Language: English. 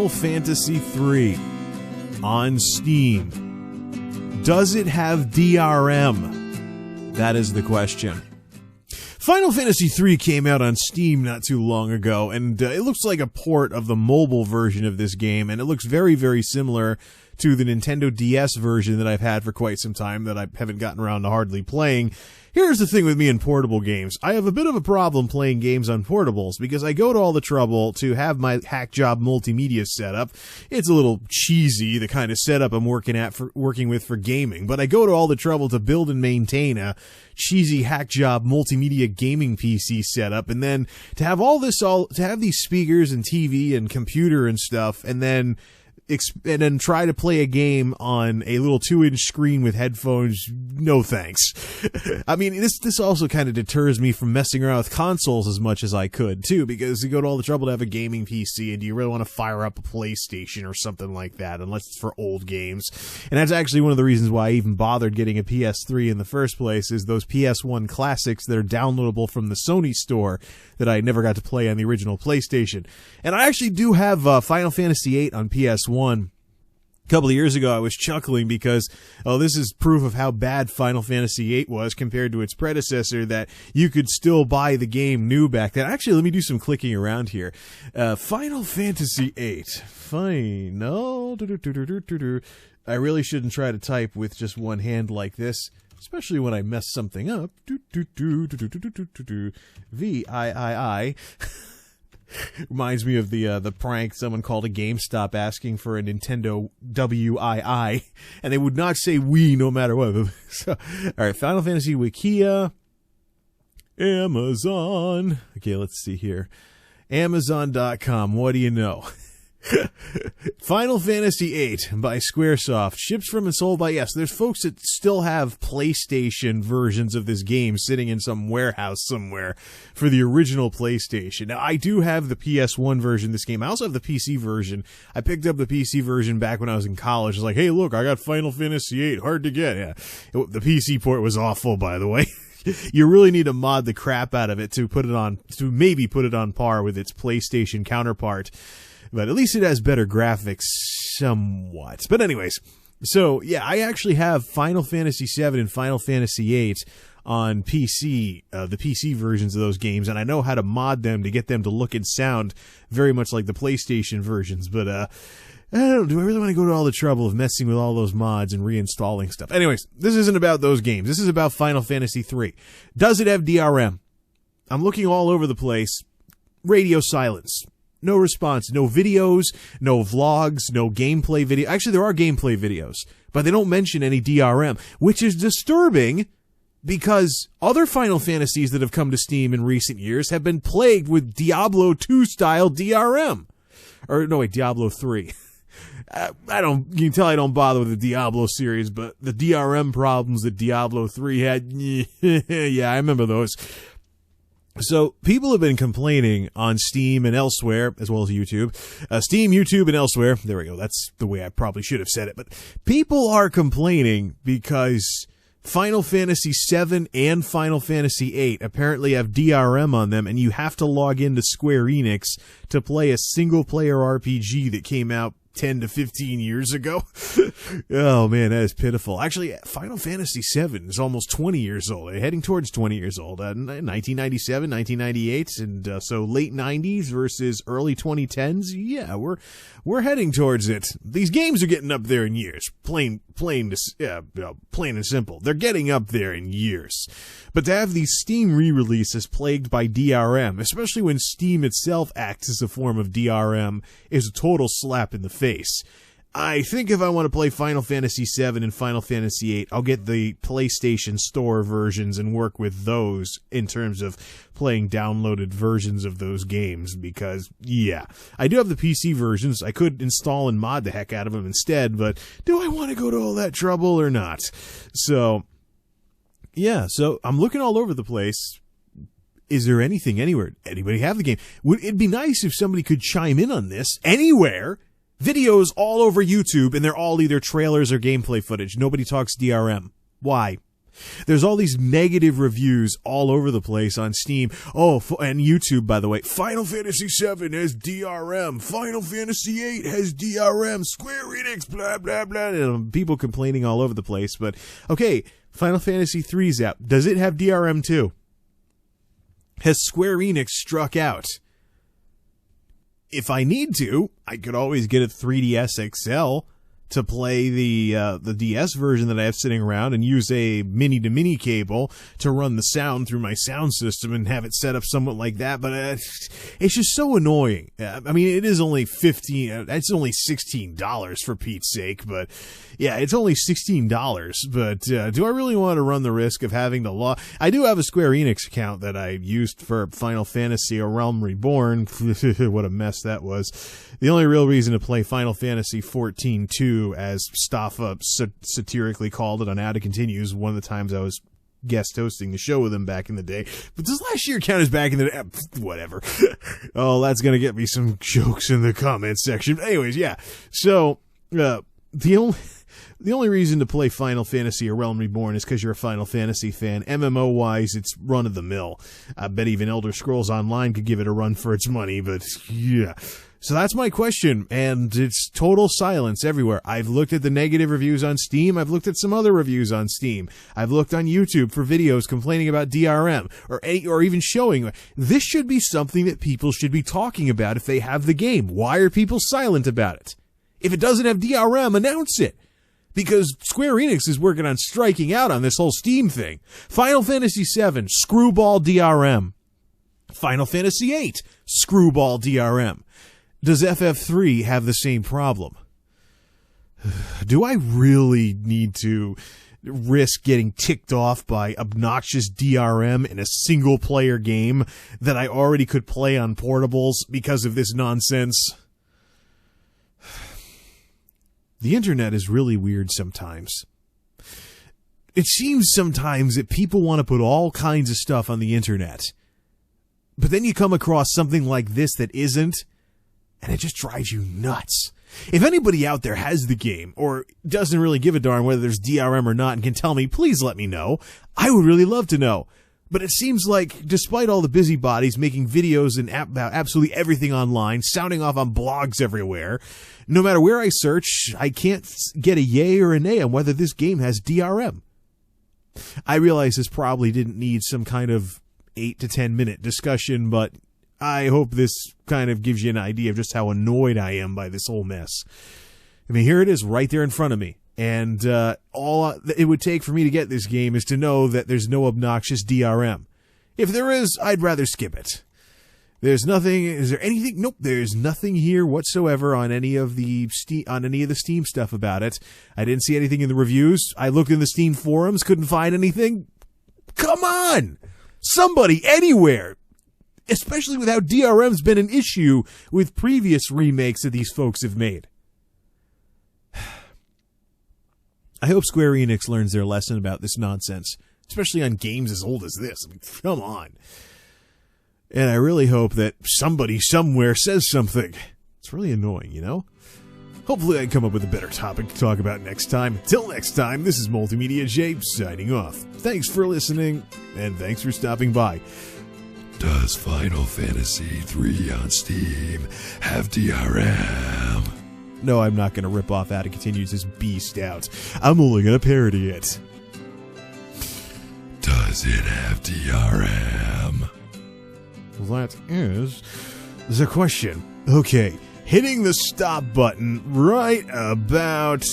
Final Fantasy 3 on Steam. Does it have DRM? That is the question. Final Fantasy 3 came out on Steam not too long ago, and it looks like a port of the mobile version of this game, and it looks very, very similar to the Nintendo DS version that I've had for quite some time that I haven't gotten around to hardly playing. Here's the thing with me in portable games. I have a bit of a problem playing games on portables because I go to all the trouble to have my hack job multimedia setup. It's a little cheesy, the kind of setup I'm working with for gaming, but I go to all the trouble to build and maintain a cheesy hack job multimedia gaming PC setup, and then to have to have these speakers and TV and computer and stuff, and then try to play a game on a little 2-inch screen with headphones. No thanks. I mean, this also kind of deters me from messing around with consoles as much as I could, too, because you go to all the trouble to have a gaming PC, and do you really want to fire up a PlayStation or something like that, unless it's for old games? And that's actually one of the reasons why I even bothered getting a PS3 in the first place, is those PS1 classics that are downloadable from the Sony store that I never got to play on the original PlayStation. And I actually do have Final Fantasy VIII on PS1. A couple of years ago, I was chuckling because, this is proof of how bad Final Fantasy VIII was compared to its predecessor, that you could still buy the game new back then. Actually, let me do some clicking around here. Final Fantasy VIII. Final. I really shouldn't try to type with just one hand like this, especially when I mess something up. VIII. Reminds me of the prank someone called a GameStop asking for a Nintendo WII, and they would not say we no matter what. So, all right, Final Fantasy Wikia, Amazon. Okay, let's see here. Amazon.com, what do you know? Final Fantasy VIII by Squaresoft, ships from and sold by, yes, there's folks that still have PlayStation versions of this game sitting in some warehouse somewhere for the original PlayStation. Now, I do have the PS1 version of this game. I also have the PC version. I picked up the PC version back when I was in college. It's like, hey, look, I got Final Fantasy VIII. Hard to get. Yeah. The PC port was awful, by the way. You really need to mod the crap out of it to maybe put it on par with its PlayStation counterpart. But at least it has better graphics somewhat. But anyways, so yeah, I actually have Final Fantasy VII and Final Fantasy VIII on PC, the PC versions of those games, and I know how to mod them to get them to look and sound very much like the PlayStation versions. But I don't know, do I really want to go to all the trouble of messing with all those mods and reinstalling stuff? Anyways, this isn't about those games. This is about Final Fantasy III. Does it have DRM? I'm looking all over the place. Radio silence. No response, no videos, no vlogs, no gameplay video. Actually, there are gameplay videos, but they don't mention any DRM, which is disturbing because other Final Fantasies that have come to Steam in recent years have been plagued with Diablo 2 style DRM. Or, no, wait, Diablo 3. You can tell I don't bother with the Diablo series, but the DRM problems that Diablo 3 had, yeah, I remember those. So, people have been complaining on Steam and elsewhere, as well as YouTube. Steam, YouTube, and elsewhere. There we go. That's the way I probably should have said it. But people are complaining because Final Fantasy VII and Final Fantasy VIII apparently have DRM on them, and you have to log into Square Enix to play a single-player RPG that came out 10 to 15 years ago. Oh man, that is pitiful. Actually, Final Fantasy VII is almost 20 years old. Heading towards 20 years old. 1997, 1998, and so late 90s versus early 2010s. Yeah, we're heading towards it. These games are getting up there in years. Plain and simple. They're getting up there in years. But to have these Steam re-releases plagued by DRM, especially when Steam itself acts as a form of DRM, is a total slap in the face. I think if I want to play Final Fantasy VII and Final Fantasy VIII, I'll get the PlayStation Store versions and work with those in terms of playing downloaded versions of those games, because, yeah, I do have the PC versions. I could install and mod the heck out of them instead, but do I want to go to all that trouble or not? So, yeah, so I'm looking all over the place. Is there anything anywhere? Anybody have the game? It'd be nice if somebody could chime in on this anywhere. Videos all over YouTube, and they're all either trailers or gameplay footage. Nobody talks DRM. Why? There's all these negative reviews all over the place on Steam. Oh, and YouTube, by the way. Final Fantasy 7 has DRM. Final Fantasy 8 has DRM. Square Enix, blah, blah, blah. And people complaining all over the place. But, okay, Final Fantasy 3's out. Does it have DRM too? Has Square Enix struck out? If I need to, I could always get a 3DS XL to play the DS version that I have sitting around and use a mini-to-mini cable to run the sound through my sound system and have it set up somewhat like that. But it's just so annoying. I mean, it is only it's only $16 for Pete's sake. But yeah, it's only $16. But do I really want to run the risk of having to log? I do have a Square Enix account that I used for Final Fantasy: A Realm Reborn. What a mess that was. The only real reason to play Final Fantasy 14-2, as Staffa satirically called it on How to Continues, one of the times I was guest hosting the show with him back in the day. But this last year count is back in the day. Whatever. Oh, that's going to get me some jokes in the comments section. Anyways, yeah. So, the only reason to play Final Fantasy: A Realm Reborn is because you're a Final Fantasy fan. MMO-wise, it's run-of-the-mill. I bet even Elder Scrolls Online could give it a run for its money, but yeah. So that's my question, and it's total silence everywhere. I've looked at the negative reviews on Steam. I've looked at some other reviews on Steam. I've looked on YouTube for videos complaining about DRM, or even showing. This should be something that people should be talking about if they have the game. Why are people silent about it? If it doesn't have DRM, announce it. Because Square Enix is working on striking out on this whole Steam thing. Final Fantasy 7, screwball DRM. Final Fantasy 8, screwball DRM. Does FF3 have the same problem? Do I really need to risk getting ticked off by obnoxious DRM in a single-player game that I already could play on portables because of this nonsense? The internet is really weird sometimes. It seems sometimes that people want to put all kinds of stuff on the internet, but then you come across something like this that isn't, and it just drives you nuts. If anybody out there has the game, or doesn't really give a darn whether there's DRM or not, and can tell me, please let me know. I would really love to know. But it seems like, despite all the busybodies making videos about absolutely everything online, sounding off on blogs everywhere, no matter where I search, I can't get a yay or a nay on whether this game has DRM. I realize this probably didn't need some kind of 8 to 10 minute discussion, but I hope this kind of gives you an idea of just how annoyed I am by this whole mess. I mean, here it is right there in front of me. And all it would take for me to get this game is to know that there's no obnoxious DRM. If there is, I'd rather skip it. There's nothing. Is there anything? Nope. There's nothing here whatsoever on any of the Steam stuff about it. I didn't see anything in the reviews. I looked in the Steam forums, couldn't find anything. Come on, somebody anywhere. Especially with how DRM's been an issue with previous remakes that these folks have made. I hope Square Enix learns their lesson about this nonsense, especially on games as old as this. I mean, come on. And I really hope that somebody somewhere says something. It's really annoying, you know? Hopefully I can come up with a better topic to talk about next time. Until next time, this is MultimediaJay signing off. Thanks for listening, and thanks for stopping by. Does Final Fantasy 3 on Steam have DRM? No, I'm not going to rip off How to Continues this beast out. I'm only going to parody it. Does it have DRM? That is the question. Okay, hitting the stop button right about